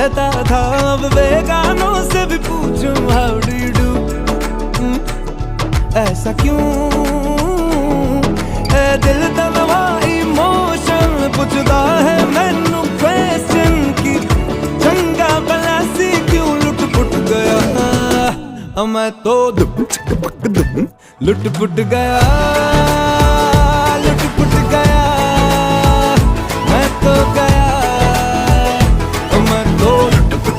कहता था अब बेगानों से भी पूछूं हाउ डू यू डू। ऐसा क्यों है दिल तलवा इमोशन पुछदा है मैनू क्वेश्चन की चंगा भला सी क्यों लुट पुट गया मैं तो लुट पुट गया लुट पुट गया मैं तो गया।